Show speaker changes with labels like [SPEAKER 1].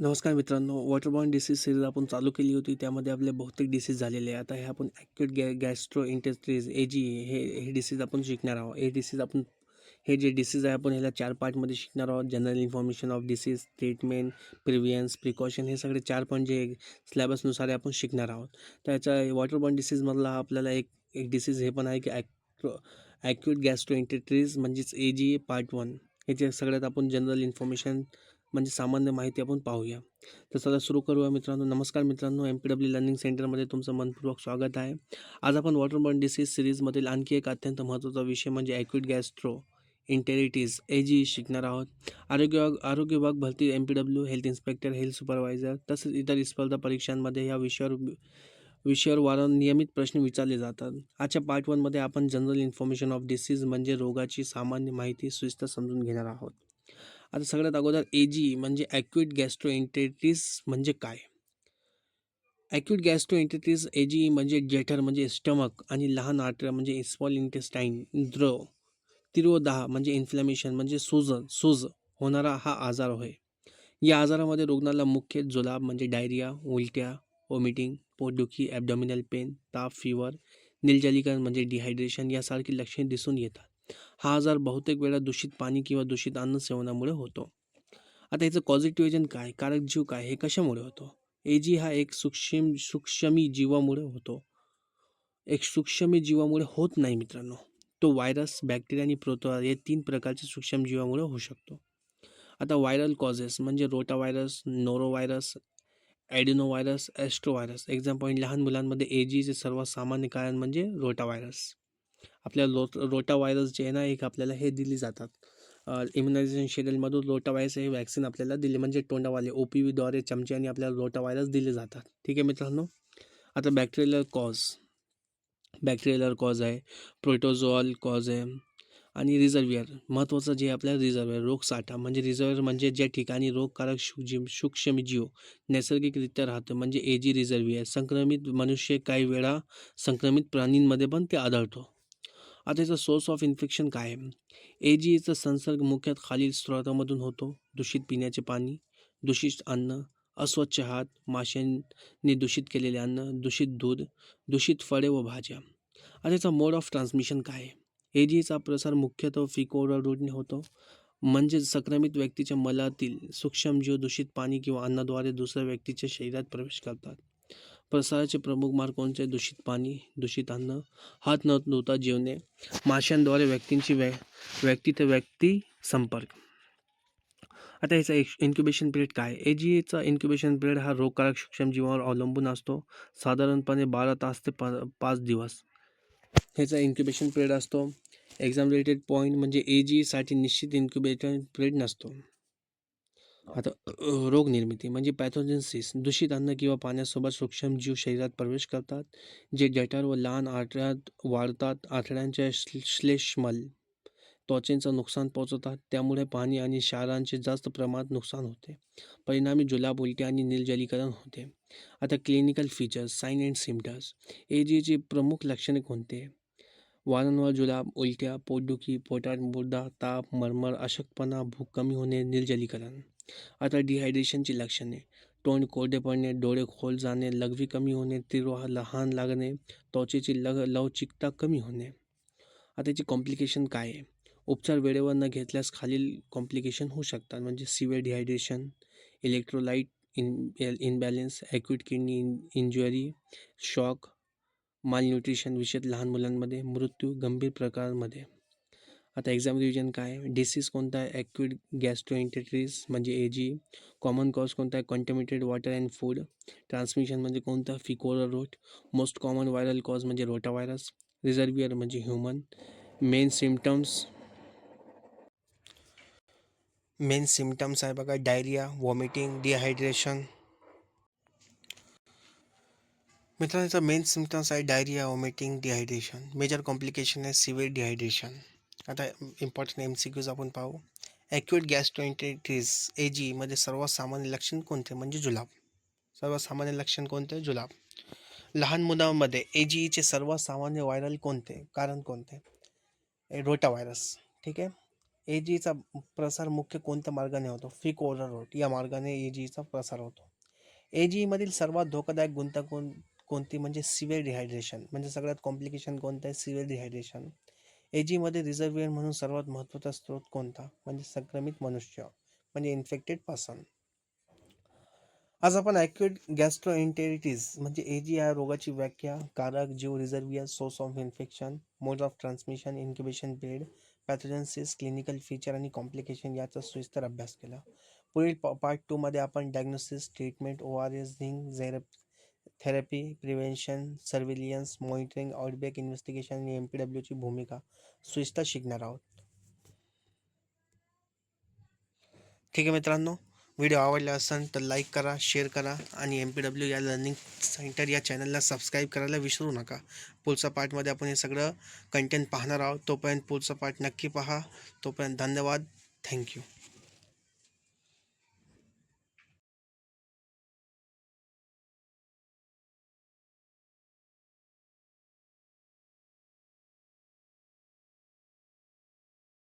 [SPEAKER 1] नमस्कार मित्रांनो, वॉटरबॉर्न disease series आपण चालू केली होती. त्यामध्ये आपले बहुतेक डिसीज झालेले आहे. आता हे आपण ॲक्यूट गॅस्ट्रोइंटेस्टिस AG हे डिसीज आपण शिकणार आहोत. हे जे डिसीज आहे आपण ह्याला 4 पार्टमध्ये शिकणार आहोत. General information of disease, treatment, prevention, precaution हे सगळे 4 पॉईंट जे सिलेबसनुसार आपण शिकणार आहोत. त्याच्या वॉटरबॉर्न डिसीजमधला आपल्याला एक एक डिसीज हे पण आहे की ॲक्यूट गॅस्ट्रोइंटेस्टिस म्हणजेच AG पार्ट 1. ह्याच्या सगळ्यात आपण जनरल इन्फॉर्मेशन म्हणजे सामान्य माहिती आपण पाहूया. तर चला सुरू करूया मित्रांनो. नमस्कार मित्रांनो, MPW लर्निंग सेंटरमध्ये तुमचं मनपूर्वक स्वागत आहे. आज आपण वॉटरबॉर्न डिसीज सिरीजमधील आणखी एक अत्यंत महत्त्वाचा विषय म्हणजे ॲक्यूट गॅस्ट्रो इंटेरिटीज AG शिकणार आहोत. आरोग्य विभाग भरती, MPW, health inspector, health supervisor तसेच इतर स्पर्धा परीक्षांमध्ये या विषयावर वारंवार नियमित प्रश्न विचारले जातात. आजच्या पार्ट 1मध्ये आपण जनरल इन्फॉर्मेशन ऑफ डिसीज म्हणजे रोगाची सामान्य माहिती सविस्तर समजून घेणार आहोत. आता सगळ्यात अगोदर AG म्हणजे ॲक्यूट गॅस्ट्रोएंटेरिटिस म्हणजे काय? ॲक्यूट गॅस्ट्रोएंटेरिटिस AG म्हणजे जेठर म्हणजे स्टमक आणि लहान आर्टऱ्या म्हणजे स्मॉल इंटेस्टाईन द्रव तिरोधाह म्हणजे इन्फ्लॅमेशन म्हणजे सूज होणारा हा आजार होय. या आजारामध्ये रुग्णाला मुख्य जुलाब म्हणजे डायरिया, उलट्या, वॉमिटिंग, पोटदुखी, ॲब्डॉमिनल पेन, ताप, फीवर, निर्जलीकरण म्हणजे डिहायड्रेशन यासारखी लक्षणे दिसून येतात. हा आजार बहुतेक वेळा दूषित पाणी किंवा दूषित अन्न सेवनामुळे होतो. आता याचं कॉझिटिव्ह एजंट काय, कारक जीव काय, हे कशामुळे होतो? AG हा एक सूक्ष्मी जीवामुळे होतो. एक सूक्ष्मी जीवामुळे होत नाही मित्रांनो. तो व्हायरस, बॅक्टेरिया आणि प्रोटोआ या 3 प्रकारच्या सूक्ष्मजीवामुळे होऊ शकतो. आता व्हायरल कॉजेस म्हणजे रोटाव्हायरस, नोरोव्हायरस, ॲडिनोव्हायरस, ॲस्ट्रोव्हायरस. एक्झाम पॉईंट लहान मुलांमध्ये AGचे सर्वात सामान्य कारण म्हणजे रोटाव्हायरस. आपल्याला रोटाव्हायरस जे आहे ना, एक आपल्याला हे दिली जातात इम्युनायझेशन शेड्यूलमधून रोटाव्हायरस हे वॅक्सिन आपल्याला दिले म्हणजे तोंडावाले OPVद्वारे चमच्याने आपल्याला रोटाव्हायरस दिले जातात. ठीक आहे मित्रांनो. आता बॅक्टेरियल कॉज आहे, प्रोटोझोअल कॉज आहे आणि रिझर्वियर महत्त्वाचं जे आपल्याला रिझर्वियर रोगसाठा म्हणजे रिझर्वियर म्हणजे ज्या ठिकाणी रोगकारक सूक्ष्मजीव नैसर्गिकरित्या राहतं म्हणजे AG रिझर्वियर. संक्रमित मनुष्य काही वेळा संक्रमित प्राणींमध्ये पण ते आढळतो. आता याचा सोर्स ऑफ इन्फेक्शन काय आहे? AGचा संसर्ग मुख्यतः खालील स्रोतामधून होतो: दूषित पिण्याचे पाणी, दूषित अन्न, अस्वच्छ हात, माशांनी दूषित केलेले अन्न, दूषित दूध, दूषित फळे व भाज्या. आता याचा मोड ऑफ ट्रान्समिशन काय आहे? AGचा प्रसार मुख्यतः फिकोरल रूटने होतो, म्हणजे संक्रमित व्यक्तीच्या मलातील सूक्ष्मजीव दूषित पाणी किंवा अन्नाद्वारे दुसऱ्या व्यक्तीच्या शरीरात प्रवेश करतात. प्रसाराचे प्रमुख मार्ग कोणते? दूषित पाणी, दूषित अन्न, हात न धुता जेवणे, माशांद्वारे व्यक्तींची व्यक्ती ते व्यक्ती संपर्क. आता याचा इन्क्युबेशन पिरियड काय? AGचा इन्क्युबेशन पिरियड हा रोगकारक सूक्ष्मजीवावर अवलंबून असतो. साधारणपणे 12 तास ते 5 दिवस ह्याचा इन्क्युबेशन पिरियड असतो. एक्झाम रिलेटेड पॉईंट म्हणजे AGसाठी निश्चित इन्क्युबेशन पिरियड नसतो. आता रोग निर्मिती म्हणजे पॅथोजेन्सिस दूषित अन्न किंवा पाण्यासोबत सूक्ष्मजीव शरीरात प्रवेश करतात, जे जठर व लहान आतड्यात वाढतात. आतड्यांच्या श्लेष्मल त्वचेचं नुकसान पोहोचवतात, त्यामुळे पाणी आणि क्षारांचे जास्त प्रमाणात नुकसान होते. परिणामी जुलाब, उलटी आणि निर्जलीकरण होते. आता clinical features, sign and symptoms. AGची प्रमुख लक्षणे कोणते? वारंवार जुलाब, उलट्या, पोटदुखी, पोटात मुरडा, ताप, मरमर, अशक्तपणा, भूक कमी होणे, निर्जलीकरण. आता डिहायड्रेशनची लक्षणे: तोंड कोरडे पडणे, डोळे खोल जाणे, लघवी कमी होणे, तीव्र लहान लागणे, त्वचेची लवचिकता कमी होणे. आता याची कॉम्प्लिकेशन काय आहे? उपचार वेळेवर न घेतल्यास खालील कॉम्प्लिकेशन होऊ शकतात म्हणजे severe dehydration, electrolyte imbalance, acute kidney injury, shock, malnutrition विशेष लहान मुलांमध्ये, मृत्यू गंभीर प्रकारांमध्ये. आता एक्झाम रिव्हिजन काय? डिसीज कोणता आहे? ॲक्यूट गॅस्ट्रोएंटेरिटिस म्हणजे AG. कॉमन कॉज कोणता आहे? Contaminated water and food. Transmission म्हणजे कोणता? Faeco oral route. Most common viral cause म्हणजे रोटाव्हायरस. रिझर्वियर म्हणजे ह्युमन. मेन सिम्पटम्स आहे बघा, डायरिया, वॉमिटिंग, डिहायड्रेशन. मित्रांनो मेन सिम्पटम्स आहे diarrhoea, vomiting, dehydration. Major complication आहे सिव्हिअर डिहायड्रेशन. आता इम्पॉर्टंट MCQज आपण पाहू. ॲक्यूट गॅस्ट्रोएंटेरिटिस AG मध्ये सर्वात सामान्य लक्षण कोणते? म्हणजे जुलाब. सर्वात सामान्य लक्षण कोणते? जुलाब. लहान मुलांमध्ये AGचे सर्वात सामान्य व्हायरल कोणते? कारण कोणते? रोटाव्हायरस. ठीक आहे. एजीचा प्रसार मुख्य कोणत्या मार्गाने होतो? फिक ओरल रूट या मार्गाने एजीचा प्रसार होतो. एजीमधील सर्वात धोकादायक कोणती म्हणजे सिव्हिअर डिहायड्रेशन. म्हणजे सगळ्यात कॉम्प्लिकेशन कोणतं आहे? Severe dehydration. एजीमध्ये रिझर्व्हिअर म्हणून सर्वात महत्त्वाचा स्रोत कोणता? म्हणजे संक्रमित मनुष्य म्हणजे इन्फेक्टेड पर्सन. आज आपण ॲक्यूट गॅस्ट्रोएंटेरिटिस म्हणजे एजी या रोगाची व्याख्या, कारक, जीव, reservoir, source of infection, mode of transmission, incubation period, pathogenesis, clinical feature आणि कॉम्प्लिकेशन याचा सविस्तर अभ्यास केला. पुढील पार्ट 2 मध्ये आपण diagnosis, treatment, ORS, zinc therapy, prevention, surveillance, monitoring, outbreak investigation आणि MPW ची भूमिका सविस्तर शिकणार आहोत. ठीक आहे मित्रांनो, व्हिडिओ आवडला असेल तर लाईक करा, शेअर करा आणि MPW या लर्निंग सेंटर या चॅनलला सबस्क्राईब करायला विसरू नका. पुढच्या पार्टमध्ये आपण हे सगळं कंटेंट पाहणार आहोत. तोपर्यंत पुढचा पार्ट नक्की पहा. तोपर्यंत धन्यवाद. थँक्यू.